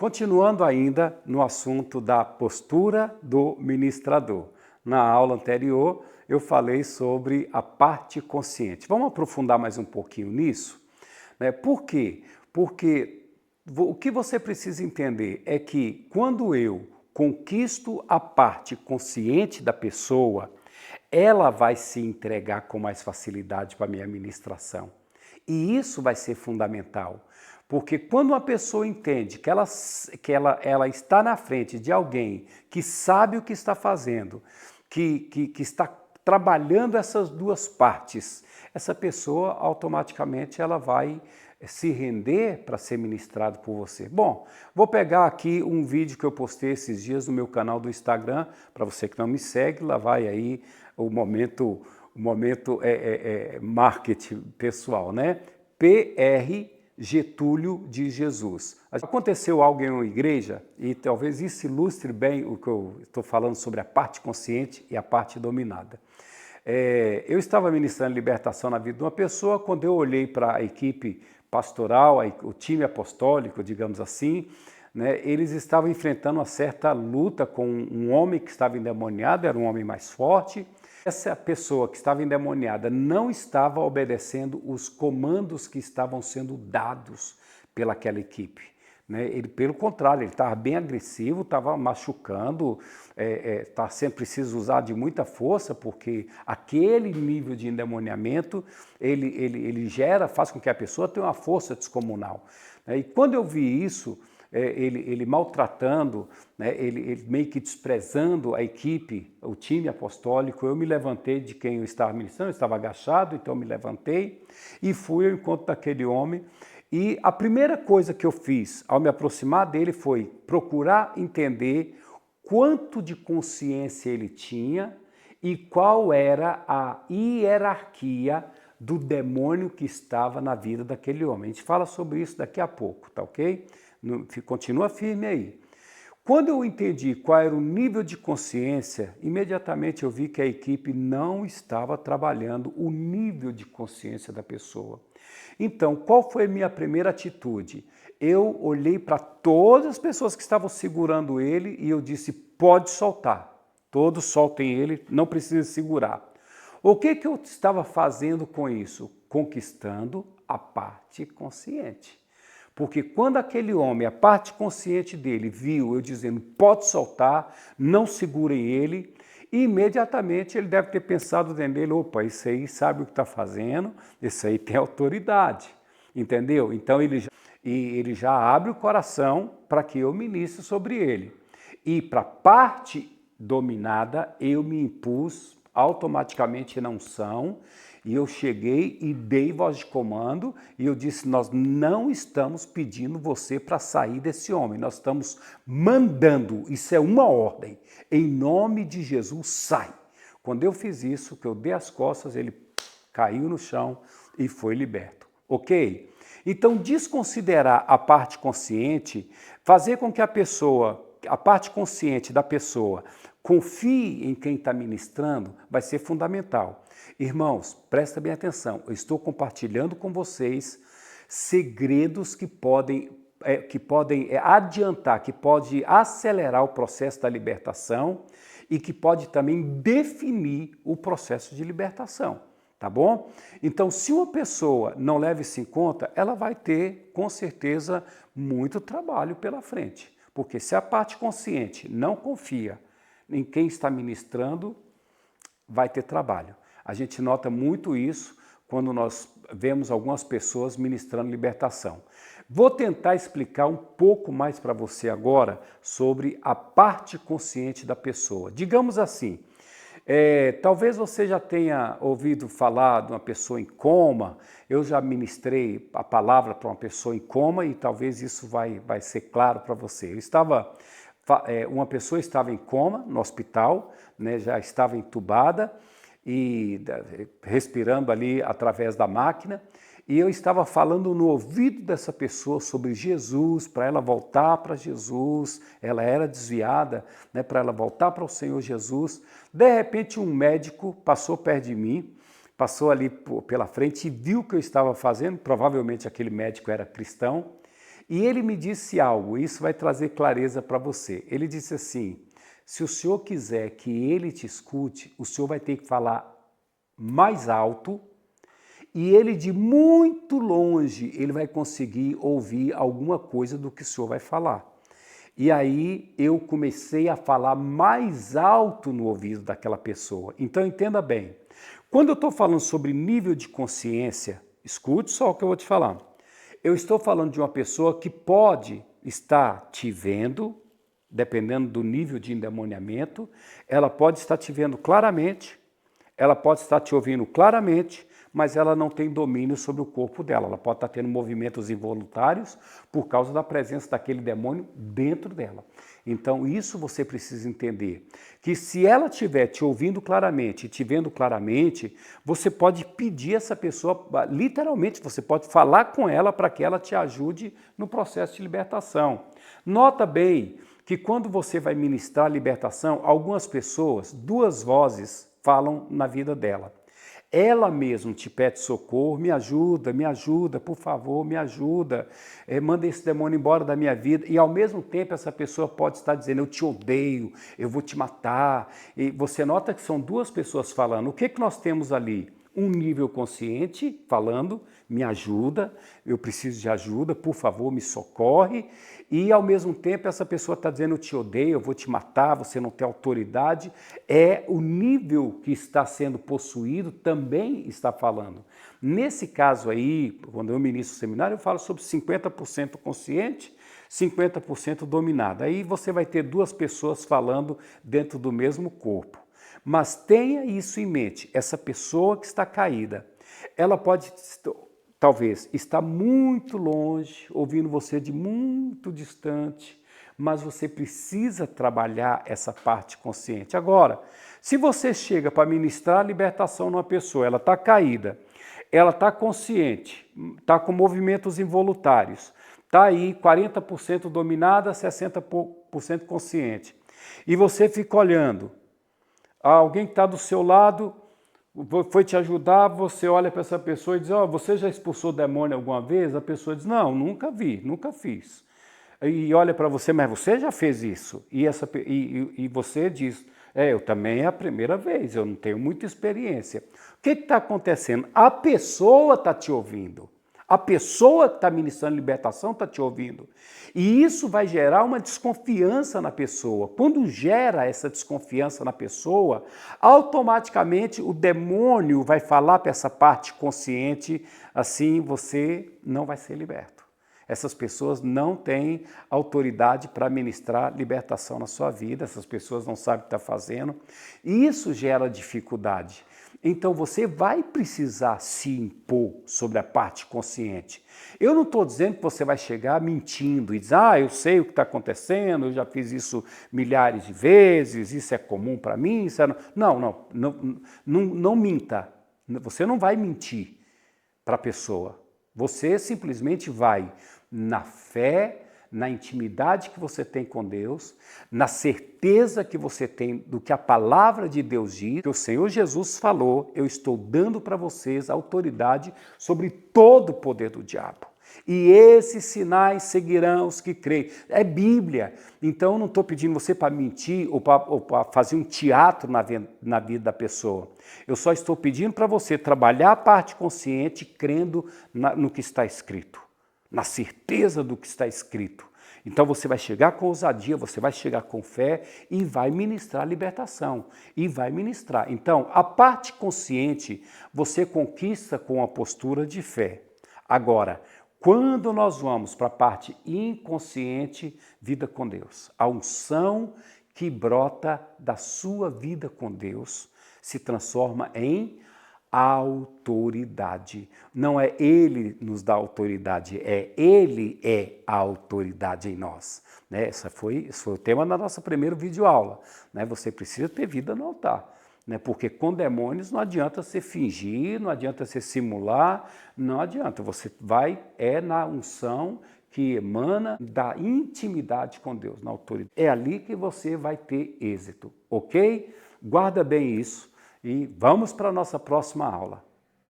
Continuando ainda no assunto da postura do ministrador. Na aula anterior, eu falei sobre a parte consciente. Vamos aprofundar mais um pouquinho nisso? Por quê? Porque o que você precisa entender é que quando eu conquisto a parte consciente da pessoa, ela vai se entregar com mais facilidade para a minha ministração. E isso vai ser fundamental. Porque quando uma pessoa entende que ela está na frente de alguém que sabe o que está fazendo, que está trabalhando essas duas partes, essa pessoa automaticamente ela vai se render para ser ministrado por você. Bom, vou pegar aqui um vídeo que eu postei esses dias no meu canal do Instagram, para você que não me segue, lá vai aí o momento marketing pessoal, né? PR Getúlio de Jesus. Aconteceu algo em uma igreja, e talvez isso ilustre bem o que eu estou falando sobre a parte consciente e a parte dominada. Eu estava ministrando libertação na vida de uma pessoa, quando eu olhei para a equipe pastoral, o time apostólico, digamos assim, né, eles estavam enfrentando uma certa luta com um homem que estava endemoniado, era um homem mais forte. Essa pessoa que estava endemoniada não estava obedecendo os comandos que estavam sendo dados pelaquela equipe. Ele, pelo contrário, ele estava bem agressivo, estava machucando, está sendo preciso usar de muita força, porque aquele nível de endemoniamento, ele faz com que a pessoa tenha uma força descomunal. E quando eu vi isso, ele maltratando, ele meio que desprezando a equipe, o time apostólico, eu me levantei de quem eu estava ministrando, eu estava agachado, então eu me levantei e fui ao encontro daquele homem. E a primeira coisa que eu fiz ao me aproximar dele foi procurar entender quanto de consciência ele tinha e qual era a hierarquia do demônio que estava na vida daquele homem. A gente fala sobre isso daqui a pouco, tá ok? Continua firme aí. Quando eu entendi qual era o nível de consciência, imediatamente eu vi que a equipe não estava trabalhando o nível de consciência da pessoa. Então, qual foi a minha primeira atitude? Eu olhei para todas as pessoas que estavam segurando ele e eu disse, pode soltar. Todos soltem ele, não precisa segurar. O que eu estava fazendo com isso? Conquistando a parte consciente. Porque quando aquele homem, a parte consciente dele, viu eu dizendo, pode soltar, não segurem ele, imediatamente ele deve ter pensado dentro dele, opa, esse aí sabe o que está fazendo, esse aí tem autoridade, entendeu? Então ele já abre o coração para que eu ministre sobre ele. E para a parte dominada, eu me impus automaticamente na unção, e eu cheguei e dei voz de comando e eu disse, nós não estamos pedindo você para sair desse homem, nós estamos mandando, isso é uma ordem, em nome de Jesus, sai. Quando eu fiz isso, que eu dei as costas, ele caiu no chão e foi liberto, ok? Então, desconsiderar a parte consciente, fazer com que a parte consciente da pessoa confie em quem está ministrando, vai ser fundamental. Irmãos, presta bem atenção, eu estou compartilhando com vocês segredos que podem adiantar, que pode acelerar o processo da libertação e que pode também definir o processo de libertação, tá bom? Então, se uma pessoa não leva isso em conta, ela vai ter, com certeza, muito trabalho pela frente. Porque se a parte consciente não confia em quem está ministrando, vai ter trabalho. A gente nota muito isso quando nós vemos algumas pessoas ministrando libertação. Vou tentar explicar um pouco mais para você agora sobre a parte consciente da pessoa. Digamos assim, talvez você já tenha ouvido falar de uma pessoa em coma, eu já ministrei a palavra para uma pessoa em coma e talvez isso vai ser claro para você. Uma pessoa estava em coma no hospital, né, já estava entubada e respirando ali através da máquina, e eu estava falando no ouvido dessa pessoa sobre Jesus, para ela voltar para Jesus, ela era desviada, né, para ela voltar para o Senhor Jesus. De repente um médico passou perto de mim, passou ali pela frente e viu o que eu estava fazendo, provavelmente aquele médico era cristão, E ele me disse algo, isso vai trazer clareza para você. Ele disse assim, se o senhor quiser que ele te escute, o senhor vai ter que falar mais alto e ele de muito longe, ele vai conseguir ouvir alguma coisa do que o senhor vai falar. E aí eu comecei a falar mais alto no ouvido daquela pessoa. Então entenda bem, quando eu estou falando sobre nível de consciência, escute só o que eu vou te falar. Eu estou falando de uma pessoa que pode estar te vendo, dependendo do nível de endemoniamento, ela pode estar te vendo claramente, ela pode estar te ouvindo claramente, mas ela não tem domínio sobre o corpo dela. Ela pode estar tendo movimentos involuntários por causa da presença daquele demônio dentro dela. Então isso você precisa entender, que se ela estiver te ouvindo claramente, te vendo claramente, você pode pedir essa pessoa, literalmente, você pode falar com ela para que ela te ajude no processo de libertação. Nota bem que quando você vai ministrar libertação, algumas pessoas, duas vozes falam na vida dela. Ela mesma te pede socorro, me ajuda, por favor, me ajuda, manda esse demônio embora da minha vida. E ao mesmo tempo essa pessoa pode estar dizendo, eu te odeio, eu vou te matar. E você nota que são duas pessoas falando. O que nós temos ali? Um nível consciente falando, me ajuda, eu preciso de ajuda, por favor, me socorre. E ao mesmo tempo essa pessoa está dizendo, eu te odeio, eu vou te matar, você não tem autoridade. É o nível que está sendo possuído também está falando. Nesse caso aí, quando eu ministro o seminário, eu falo sobre 50% consciente, 50% dominado. Aí você vai ter duas pessoas falando dentro do mesmo corpo. Mas tenha isso em mente, essa pessoa que está caída, ela pode, talvez, estar muito longe, ouvindo você de muito distante, mas você precisa trabalhar essa parte consciente. Agora, se você chega para ministrar a libertação numa pessoa, ela está caída, ela está consciente, está com movimentos involuntários, está aí 40% dominada, 60% consciente, e você fica olhando, alguém que está do seu lado foi te ajudar, você olha para essa pessoa e diz, você já expulsou demônio alguma vez? A pessoa diz, não, nunca vi, nunca fiz. E olha para você, mas você já fez isso? E você diz, eu também é a primeira vez, eu não tenho muita experiência. O que está acontecendo? A pessoa está te ouvindo. A pessoa que está ministrando libertação está te ouvindo. E isso vai gerar uma desconfiança na pessoa. Quando gera essa desconfiança na pessoa, automaticamente o demônio vai falar para essa parte consciente, assim você não vai ser liberto. Essas pessoas não têm autoridade para ministrar libertação na sua vida, essas pessoas não sabem o que está fazendo. E isso gera dificuldade. Então você vai precisar se impor sobre a parte consciente. Eu não estou dizendo que você vai chegar mentindo e dizer, eu sei o que está acontecendo, eu já fiz isso milhares de vezes, isso é comum para mim. Isso é... Não minta. Você não vai mentir para a pessoa. Você simplesmente vai na fé, na intimidade que você tem com Deus, na certeza que você tem do que a palavra de Deus diz, que o Senhor Jesus falou, eu estou dando para vocês autoridade sobre todo o poder do diabo. E esses sinais seguirão os que creem. É Bíblia. Então eu não estou pedindo você para mentir ou para fazer um teatro na vida da pessoa. Eu só estou pedindo para você trabalhar a parte consciente crendo no que está escrito, na certeza do que está escrito. Então você vai chegar com ousadia, você vai chegar com fé e vai ministrar a libertação. E vai ministrar. Então, a parte consciente você conquista com a postura de fé. Agora, quando nós vamos para a parte inconsciente, vida com Deus, a unção que brota da sua vida com Deus se transforma em autoridade. Não é Ele nos dá autoridade, Ele é a autoridade em nós. Né? Esse foi o tema da nossa primeira videoaula. Né? Você precisa ter vida no altar. Né? Porque com demônios não adianta você fingir, não adianta você simular, não adianta. Você vai, na unção que emana da intimidade com Deus, na autoridade. É ali que você vai ter êxito, ok? Guarda bem isso. E vamos para a nossa próxima aula.